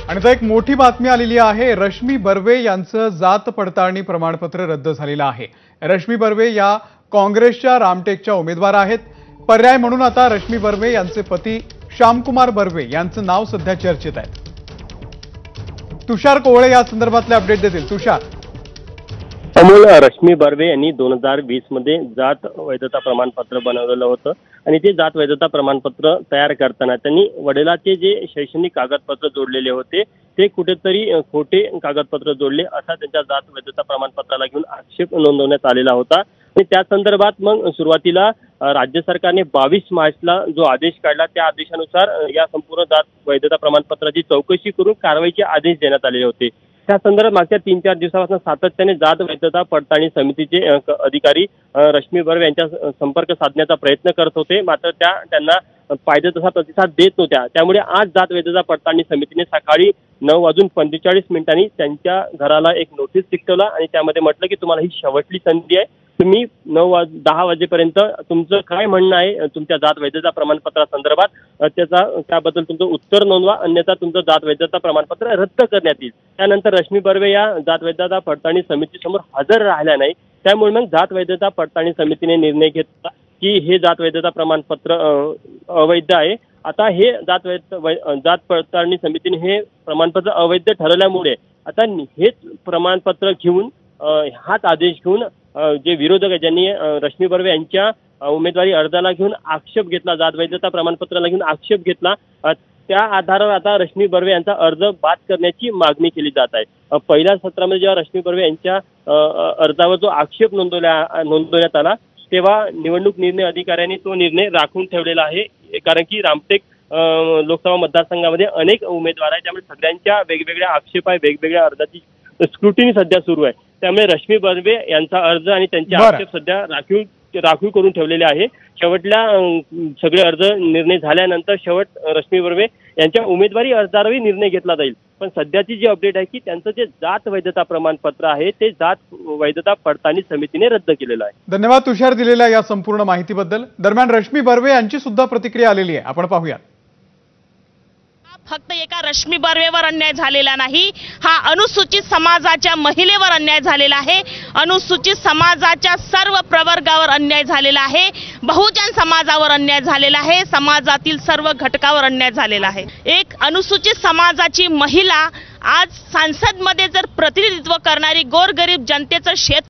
आणि आता एक मोठी बातमी आलेली आहे। रश्मी बर्वे यांचं जात पडताळणी प्रमाणपत्र रद्द झालेलं आहे। रश्मी बर्वे या काँग्रेसच्या रामटेकच्या उमेदवार आहेत। पर्याय म्हणून आता रश्मी बर्वे यांचे पती श्यामकुमार बर्वे यांचं नाव सध्या चर्चेत आहे। तुषार कोवळे या संदर्भातले अपडेट देतील। तुषार, अमोल, रश्मी बर्वे यांनी 2020 मध्ये जात वैधता प्रमाणपत्र बनवलेलं होतं आणि ते जात वैधता प्रमाणपत्र तयार करताना त्यांनी वडिलांचे जे शैक्षणिक कागदपत्र जोडलेले होते ते कुठेतरी खोटे कागदपत्र जोडले असा त्यांच्या जात वैधता प्रमाणपत्राला घेऊन आक्षेप नोंदवण्यात आलेला होता। आणि त्या संदर्भात मग सुरुवातीला राज्य सरकारने 22 मार्चला जो आदेश काढला त्या आदेशानुसार या संपूर्ण जात वैधता प्रमाणपत्राची चौकशी करून कारवाईचे आदेश देण्यात आलेले होते। त्या संदर्भात मागच्या 3-4 दिवसापासून सातत्याने जात वैधता पडताळणी समितीचे अधिकारी रश्मी बर्वे यांच्या संपर्क साधण्याचा प्रयत्न करत होते, मात्र त्यांना पाहिजे तसा प्रतिसाद देत नव्हत्या। त्यामुळे आज जात वैधता पडताळणी समितीने सकाळी 9:45 त्यांच्या घराला एक नोटीस चिकटवला आणि त्यामध्ये म्हटलं की तुम्हाला ही शेवटची संधी आहे, तुम्ही 9-10 वाजेपर्यंत तुमचं काय म्हणणं आहे तुमच्या जात वैधता प्रमाणपत्रासंदर्भात त्याबद्दल तुमचं उत्तर नोंदवा, अन्यथा तुमचं जात वैधता प्रमाणपत्र रद्द करण्यात येईल। त्यानंतर रश्मी बर्वे या जात वैधता पडताळणी समितीसमोर हजर राहिल्या नाही। त्यामुळे मग जात वैधता पडताळणी समितीने निर्णय घेतला की हे जात वैधता प्रमाणपत्र अवैध आहे। आता हे जात पडताळणी समितीने हे प्रमाणपत्र अवैध ठरवल्यामुळे आता हेच प्रमाणपत्र घेऊन हाच आदेश घेऊन जे विरोधक आहेत ज्यांनी रश्मी बर्वे यांच्या उमेदवारी अर्जाला घेऊन आक्षेप घेतला, जात वैधता प्रमाणपत्राला घेऊन आक्षेप घेतला, त्या आधारावर आता रश्मी बर्वे यांचा अर्ज बाद करण्याची मागणी केली जात आहे। पहिल्या सत्रामध्ये जेव्हा रश्मी बर्वे यांच्या अर्जावर जो आक्षेप नोंदवण्यात आला तेव्हा निवडणूक निर्णय अधिकाऱ्यांनी तो निर्णय राखून ठेवलेला आहे, कारण की रामटेक लोकसभा मतदारसंघामध्ये अनेक उमेदवार आहेत, त्यामुळे सगळ्यांच्या वेगवेगळ्या आक्षेप आहे, वेगवेगळ्या अर्जाची स्क्रुटिनी सध्या सुरू आहे। त्यामुळे रश्मी बर्वे यांचा अर्ज आणि त्यांचे आक्षेप सध्या राखीव करून ठेवलेले आहे। शेवटला सगळे अर्ज निर्णय झाल्यानंतर रश्मी बर्वे यांच्या उमेदवारी अर्जावरही निर्णय घेतला जाईल। पण सध्याची जी अपडेट आहे की त्यांचं जे जात वैधता प्रमाणपत्र आहे ते जात वैधता पडताळणी समितीने रद्द केलेलं आहे। धन्यवाद तुषार दिलेल्या या संपूर्ण माहितीबद्दल। दरम्यान रश्मी बर्वे यांची सुद्धा प्रतिक्रिया आलेली आहे, आपण पाहूया। फक्त एका रश्मी बर्वेवर अन्याय झालेला नाही, हा अनुसूचित समाजाच्या महिलेवर अन्याय झालेला आहे, अनुसूचित समाजाच्या सर्व प्रवर्गावर अन्याय झालेला आहे, बहुजन समाजावर अन्याय झालेला आहे, समाजातील सर्व घटकावर अन्याय झालेला आहे। एक अनुसूचित समाजाची महिला आज संसदमध्ये जर प्रतिनिधित्व करणारी गोरगरीब जनतेचं शेत